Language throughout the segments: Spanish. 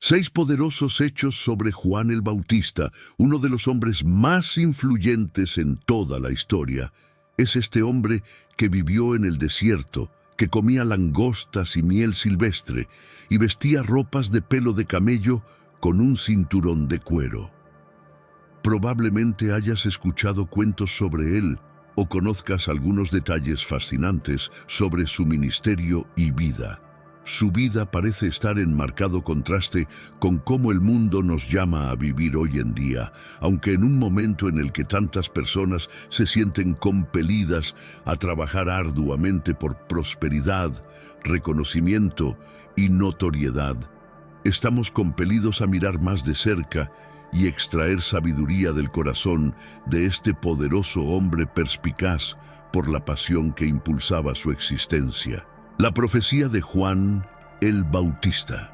6 poderosos hechos sobre Juan el Bautista, uno de los hombres más influyentes en toda la historia. Es este hombre que vivió en el desierto, que comía langostas y miel silvestre, y vestía ropas de pelo de camello con un cinturón de cuero. Probablemente hayas escuchado cuentos sobre él o conozcas algunos detalles fascinantes sobre su ministerio y vida. Su vida parece estar en marcado contraste con cómo el mundo nos llama a vivir hoy en día, aunque en un momento en el que tantas personas se sienten compelidas a trabajar arduamente por prosperidad, reconocimiento y notoriedad, estamos compelidos a mirar más de cerca y extraer sabiduría del corazón de este poderoso hombre perspicaz por la pasión que impulsaba su existencia. La profecía de Juan el Bautista.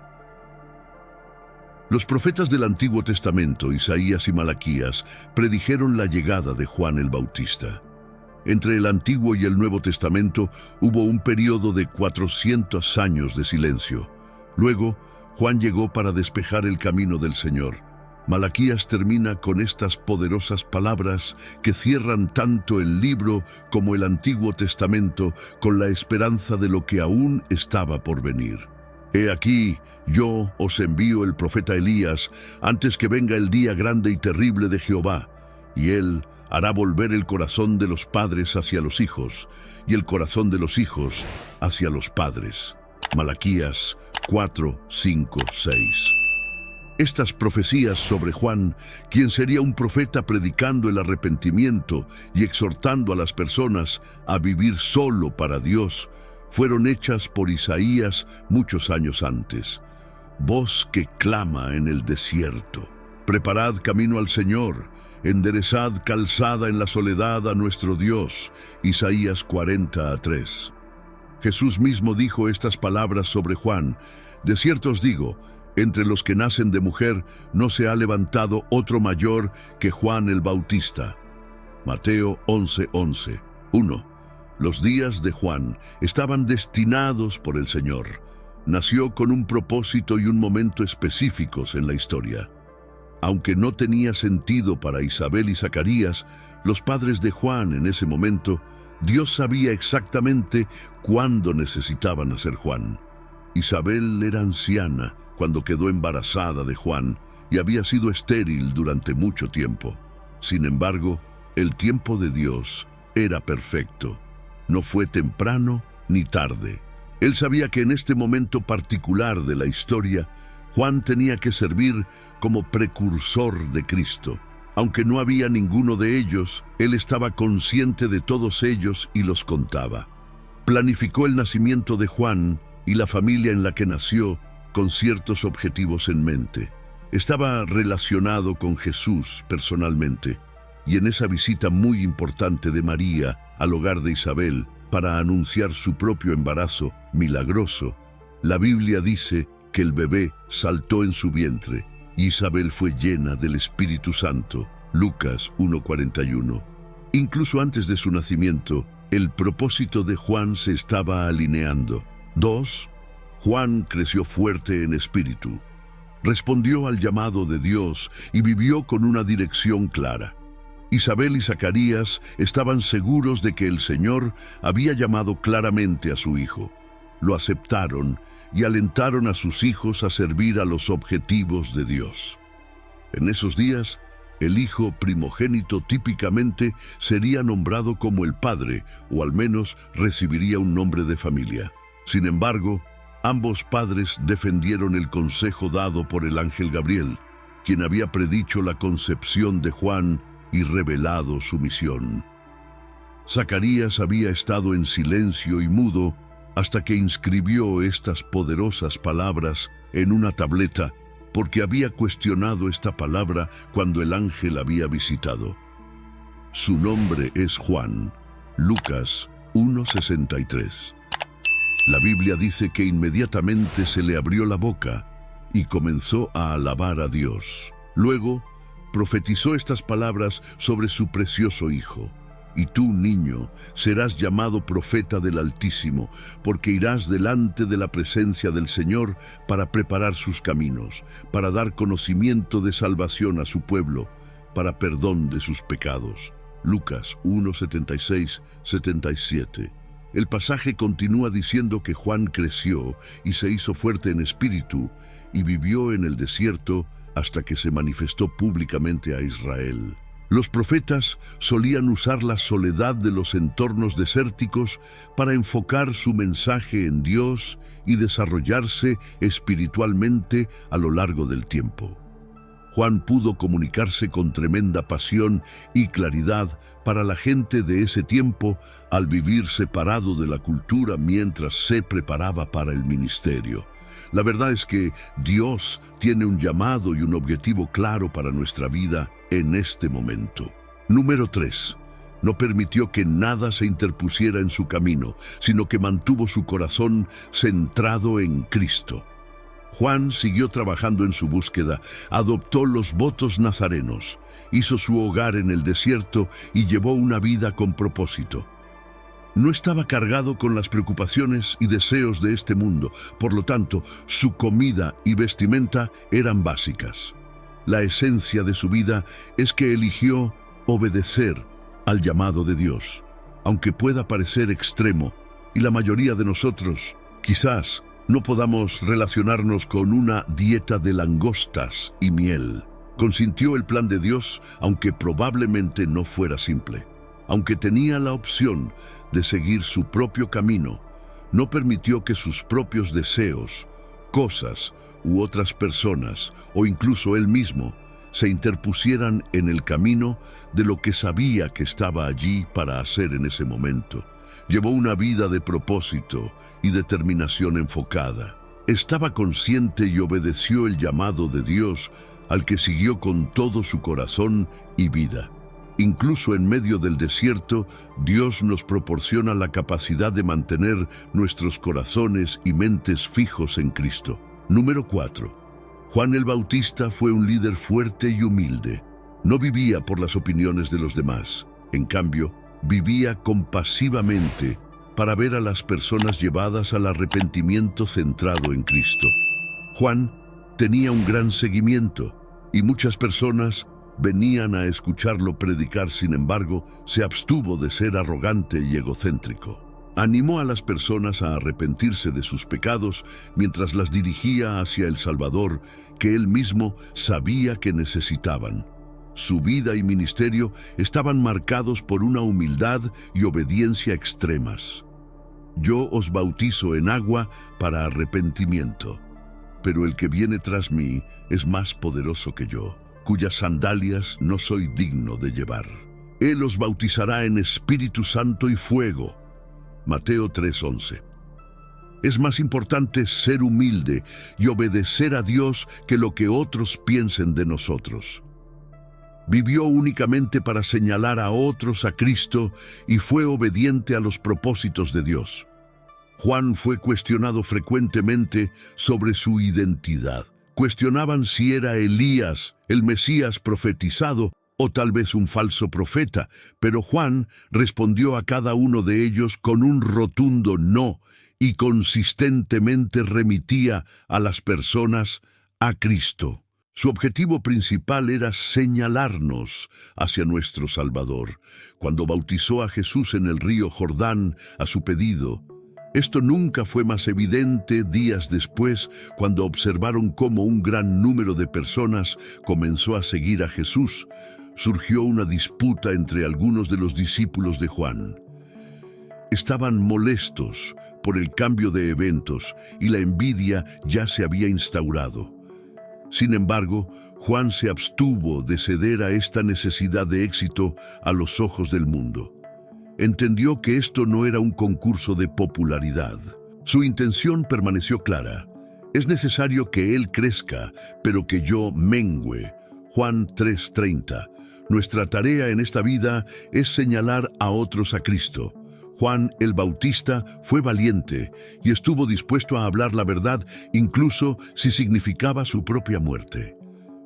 Los profetas del Antiguo Testamento, Isaías y Malaquías, predijeron la llegada de Juan el Bautista. Entre el Antiguo y el Nuevo Testamento hubo un periodo de 400 años de silencio. Luego, Juan llegó para despejar el camino del Señor. Malaquías termina con estas poderosas palabras que cierran tanto el libro como el Antiguo Testamento con la esperanza de lo que aún estaba por venir. He aquí, yo os envío el profeta Elías antes que venga el día grande y terrible de Jehová, y él hará volver el corazón de los padres hacia los hijos, y el corazón de los hijos hacia los padres. Malaquías 4, 5, 6. Estas profecías sobre Juan, quien sería un profeta predicando el arrepentimiento y exhortando a las personas a vivir solo para Dios, fueron hechas por Isaías muchos años antes. Voz que clama en el desierto: preparad camino al Señor, enderezad calzada en la soledad a nuestro Dios. Isaías 40:3. Jesús mismo dijo estas palabras sobre Juan: de cierto os digo, entre los que nacen de mujer no se ha levantado otro mayor que Juan el Bautista. Mateo 11:11. 1. Los días de Juan estaban destinados por el Señor. Nació con un propósito y un momento específicos en la historia. Aunque no tenía sentido para Isabel y Zacarías, los padres de Juan en ese momento, Dios sabía exactamente cuándo necesitaba nacer Juan. Isabel era anciana cuando quedó embarazada de Juan y había sido estéril durante mucho tiempo. Sin embargo, el tiempo de Dios era perfecto. No fue temprano ni tarde. Él sabía que en este momento particular de la historia, Juan tenía que servir como precursor de Cristo. Aunque no había ninguno de ellos, él estaba consciente de todos ellos y los contaba. Planificó el nacimiento de Juan y la familia en la que nació con ciertos objetivos en mente. Estaba relacionado con Jesús personalmente, y en esa visita muy importante de María al hogar de Isabel para anunciar su propio embarazo milagroso, la Biblia dice que el bebé saltó en su vientre y Isabel fue llena del Espíritu Santo. Lucas 1:41. Incluso antes de su nacimiento, el propósito de Juan se estaba alineando. 2. Juan creció fuerte en espíritu. Respondió al llamado de Dios y vivió con una dirección clara. Isabel y Zacarías estaban seguros de que el Señor había llamado claramente a su hijo. Lo aceptaron y alentaron a sus hijos a servir a los objetivos de Dios. En esos días, el hijo primogénito típicamente sería nombrado como el padre, o al menos recibiría un nombre de familia. Sin embargo, ambos padres defendieron el consejo dado por el ángel Gabriel, quien había predicho la concepción de Juan y revelado su misión. Zacarías había estado en silencio y mudo hasta que inscribió estas poderosas palabras en una tableta, porque había cuestionado esta palabra cuando el ángel había visitado. Su nombre es Juan. Lucas 1:63. La Biblia dice que inmediatamente se le abrió la boca y comenzó a alabar a Dios. Luego, profetizó estas palabras sobre su precioso hijo: Y tú, niño, serás llamado profeta del Altísimo, porque irás delante de la presencia del Señor para preparar sus caminos, para dar conocimiento de salvación a su pueblo, para perdón de sus pecados. Lucas 1:76-77. El pasaje continúa diciendo que Juan creció y se hizo fuerte en espíritu y vivió en el desierto hasta que se manifestó públicamente a Israel. Los profetas solían usar la soledad de los entornos desérticos para enfocar su mensaje en Dios y desarrollarse espiritualmente a lo largo del tiempo. Juan pudo comunicarse con tremenda pasión y claridad para la gente de ese tiempo al vivir separado de la cultura mientras se preparaba para el ministerio. La verdad es que Dios tiene un llamado y un objetivo claro para nuestra vida en este momento. Número 3. No permitió que nada se interpusiera en su camino, sino que mantuvo su corazón centrado en Cristo. Juan siguió trabajando en su búsqueda, adoptó los votos nazarenos, hizo su hogar en el desierto y llevó una vida con propósito. No estaba cargado con las preocupaciones y deseos de este mundo, por lo tanto, su comida y vestimenta eran básicas. La esencia de su vida es que eligió obedecer al llamado de Dios, aunque pueda parecer extremo, y la mayoría de nosotros, quizás, no podamos relacionarnos con una dieta de langostas y miel. Consintió el plan de Dios, aunque probablemente no fuera simple. Aunque tenía la opción de seguir su propio camino, no permitió que sus propios deseos, cosas u otras personas, o incluso él mismo, se interpusieran en el camino de lo que sabía que estaba allí para hacer en ese momento. Llevó una vida de propósito y determinación enfocada. Estaba consciente y obedeció el llamado de Dios, al que siguió con todo su corazón y vida. Incluso en medio del desierto, Dios nos proporciona la capacidad de mantener nuestros corazones y mentes fijos en Cristo. Número 4. Juan el Bautista fue un líder fuerte y humilde. No vivía por las opiniones de los demás. En cambio, vivía compasivamente para ver a las personas llevadas al arrepentimiento centrado en Cristo. Juan tenía un gran seguimiento y muchas personas venían a escucharlo predicar. Sin embargo, se abstuvo de ser arrogante y egocéntrico. Animó a las personas a arrepentirse de sus pecados mientras las dirigía hacia el Salvador que él mismo sabía que necesitaban. Su vida y ministerio estaban marcados por una humildad y obediencia extremas. Yo os bautizo en agua para arrepentimiento, pero el que viene tras mí es más poderoso que yo, cuyas sandalias no soy digno de llevar. Él os bautizará en Espíritu Santo y fuego. Mateo 3:11. Es más importante ser humilde y obedecer a Dios que lo que otros piensen de nosotros. Vivió únicamente para señalar a otros a Cristo y fue obediente a los propósitos de Dios. Juan fue cuestionado frecuentemente sobre su identidad. Cuestionaban si era Elías, el Mesías profetizado, o tal vez un falso profeta, pero Juan respondió a cada uno de ellos con un rotundo no y consistentemente remitía a las personas a Cristo. Su objetivo principal era señalarnos hacia nuestro Salvador. Cuando bautizó a Jesús en el río Jordán a su pedido, esto nunca fue más evidente días después, cuando observaron cómo un gran número de personas comenzó a seguir a Jesús. Surgió una disputa entre algunos de los discípulos de Juan. Estaban molestos por el cambio de eventos y la envidia ya se había instaurado. Sin embargo, Juan se abstuvo de ceder a esta necesidad de éxito a los ojos del mundo. Entendió que esto no era un concurso de popularidad. Su intención permaneció clara. Es necesario que Él crezca, pero que yo mengüe. Juan 3:30. Nuestra tarea en esta vida es señalar a otros a Cristo. Juan el Bautista fue valiente y estuvo dispuesto a hablar la verdad, incluso si significaba su propia muerte.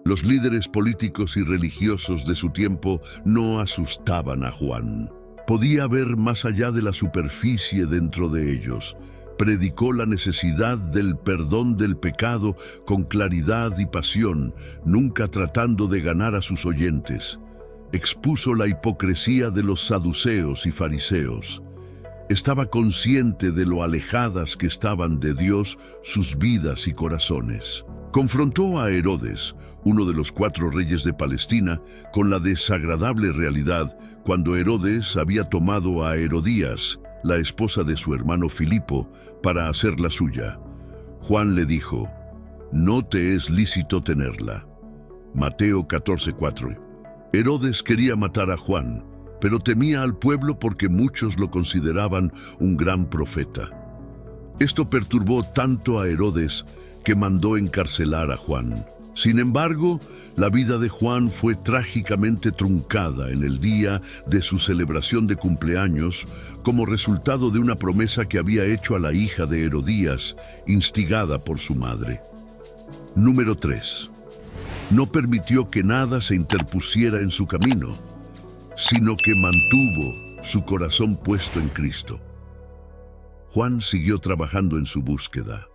Los líderes políticos y religiosos de su tiempo no asustaban a Juan. Podía ver más allá de la superficie dentro de ellos. Predicó la necesidad del perdón del pecado con claridad y pasión, nunca tratando de ganar a sus oyentes. Expuso la hipocresía de los saduceos y fariseos. Estaba consciente de lo alejadas que estaban de Dios sus vidas y corazones. Confrontó a Herodes, uno de los 4 reyes de Palestina, con la desagradable realidad cuando Herodes había tomado a Herodías, la esposa de su hermano Filipo, para hacerla suya. Juan le dijo: «No te es lícito tenerla». Mateo 14:4. Herodes quería matar a Juan, pero temía al pueblo porque muchos lo consideraban un gran profeta. Esto perturbó tanto a Herodes que mandó encarcelar a Juan. Sin embargo, la vida de Juan fue trágicamente truncada en el día de su celebración de cumpleaños como resultado de una promesa que había hecho a la hija de Herodías, instigada por su madre. Número 3. No permitió que nada se interpusiera en su camino, sino que mantuvo su corazón puesto en Cristo. Juan siguió trabajando en su búsqueda.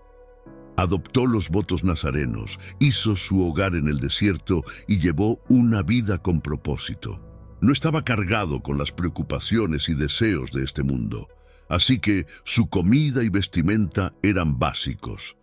Adoptó los votos nazarenos, hizo su hogar en el desierto y llevó una vida con propósito. No estaba cargado con las preocupaciones y deseos de este mundo, así que su comida y vestimenta eran básicos.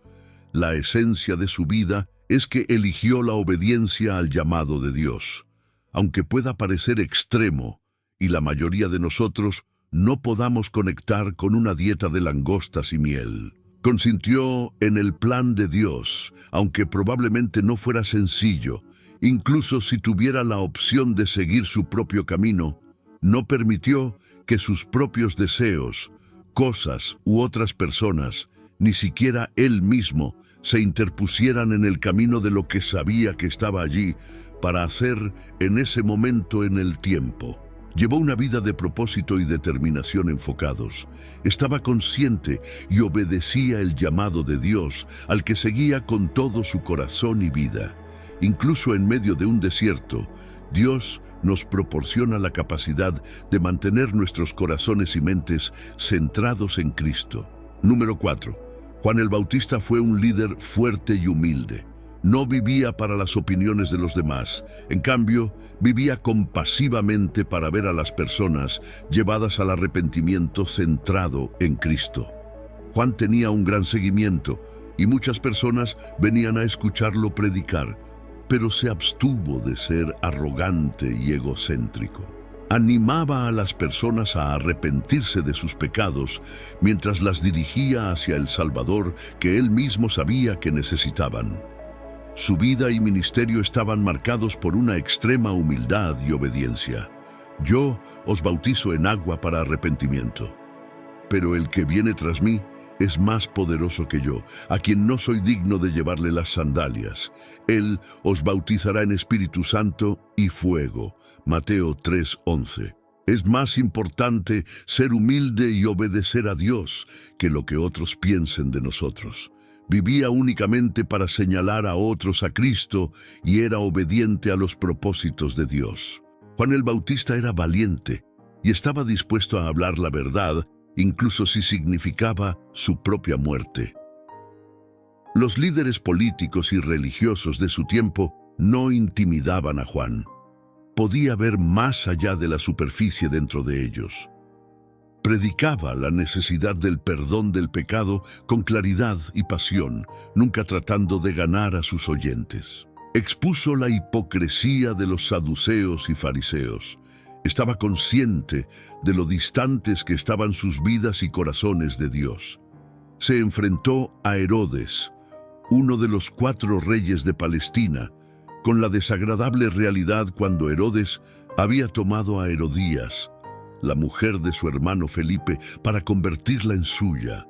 La esencia de su vida es que eligió la obediencia al llamado de Dios. Aunque pueda parecer extremo, y la mayoría de nosotros no podamos conectar con una dieta de langostas y miel. Consintió en el plan de Dios, aunque probablemente no fuera sencillo. Incluso si tuviera la opción de seguir su propio camino, no permitió que sus propios deseos, cosas u otras personas, ni siquiera él mismo, se interpusieran en el camino de lo que sabía que estaba allí para hacer en ese momento en el tiempo. Llevó una vida de propósito y determinación enfocados. Estaba consciente y obedecía el llamado de Dios, al que seguía con todo su corazón y vida. Incluso en medio de un desierto, Dios nos proporciona la capacidad de mantener nuestros corazones y mentes centrados en Cristo. Número 4. Juan el Bautista fue un líder fuerte y humilde. No vivía para las opiniones de los demás. En cambio, vivía compasivamente para ver a las personas llevadas al arrepentimiento centrado en Cristo. Juan tenía un gran seguimiento y muchas personas venían a escucharlo predicar, pero se abstuvo de ser arrogante y egocéntrico. Animaba a las personas a arrepentirse de sus pecados mientras las dirigía hacia el Salvador que él mismo sabía que necesitaban. Su vida y ministerio estaban marcados por una extrema humildad y obediencia. Yo os bautizo en agua para arrepentimiento, pero el que viene tras mí es más poderoso que yo, a quien no soy digno de llevarle las sandalias. Él os bautizará en Espíritu Santo y fuego. Mateo 3:11. Es más importante ser humilde y obedecer a Dios que lo que otros piensen de nosotros. Vivía únicamente para señalar a otros a Cristo y era obediente a los propósitos de Dios. Juan el Bautista era valiente y estaba dispuesto a hablar la verdad, incluso si significaba su propia muerte. Los líderes políticos y religiosos de su tiempo no intimidaban a Juan. Podía ver más allá de la superficie dentro de ellos. Predicaba la necesidad del perdón del pecado con claridad y pasión, nunca tratando de ganar a sus oyentes. Expuso la hipocresía de los saduceos y fariseos. Estaba consciente de lo distantes que estaban sus vidas y corazones de Dios. Se enfrentó a Herodes, uno de los 4 reyes de Palestina, con la desagradable realidad cuando Herodes había tomado a Herodías, la mujer de su hermano Felipe, para convertirla en suya.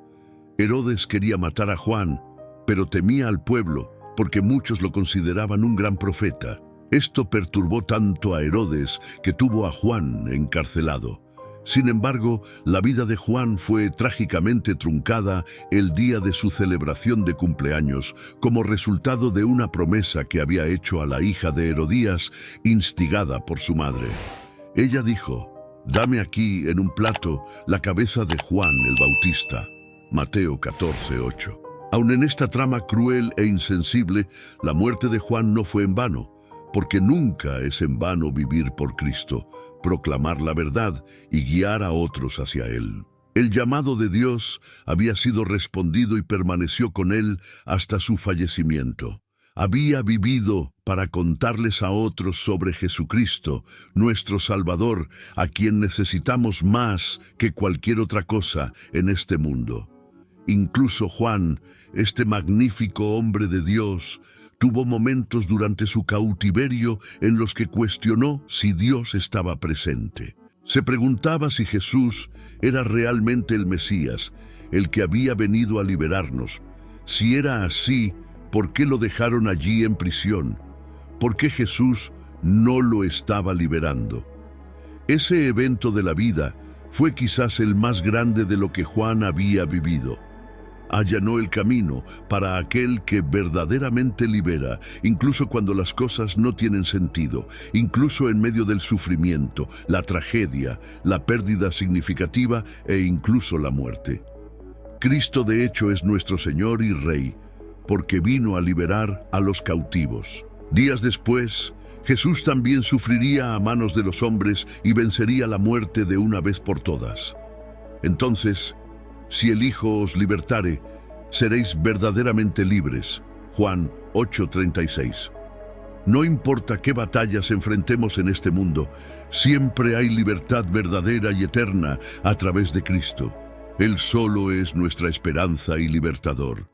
Herodes quería matar a Juan, pero temía al pueblo porque muchos lo consideraban un gran profeta. Esto perturbó tanto a Herodes que tuvo a Juan encarcelado. Sin embargo, la vida de Juan fue trágicamente truncada el día de su celebración de cumpleaños como resultado de una promesa que había hecho a la hija de Herodías, instigada por su madre. Ella dijo: Dame aquí en un plato la cabeza de Juan el Bautista. Mateo 14:8. Aun en esta trama cruel e insensible, la muerte de Juan no fue en vano, porque nunca es en vano vivir por Cristo, proclamar la verdad y guiar a otros hacia Él. El llamado de Dios había sido respondido y permaneció con Él hasta su fallecimiento. Había vivido para contarles a otros sobre Jesucristo, nuestro Salvador, a quien necesitamos más que cualquier otra cosa en este mundo. Incluso Juan, este magnífico hombre de Dios, tuvo momentos durante su cautiverio en los que cuestionó si Dios estaba presente. Se preguntaba si Jesús era realmente el Mesías, el que había venido a liberarnos. Si era así, ¿por qué lo dejaron allí en prisión? ¿Por qué Jesús no lo estaba liberando? Ese evento de la vida fue quizás el más grande de lo que Juan había vivido. Allanó el camino para aquel que verdaderamente libera, incluso cuando las cosas no tienen sentido, incluso en medio del sufrimiento, la tragedia, la pérdida significativa e incluso la muerte. Cristo de hecho es nuestro Señor y Rey, porque vino a liberar a los cautivos. Días después, Jesús también sufriría a manos de los hombres y vencería la muerte de una vez por todas. Entonces, si el Hijo os libertare, seréis verdaderamente libres. Juan 8:36. No importa qué batallas enfrentemos en este mundo, siempre hay libertad verdadera y eterna a través de Cristo. Él solo es nuestra esperanza y libertador.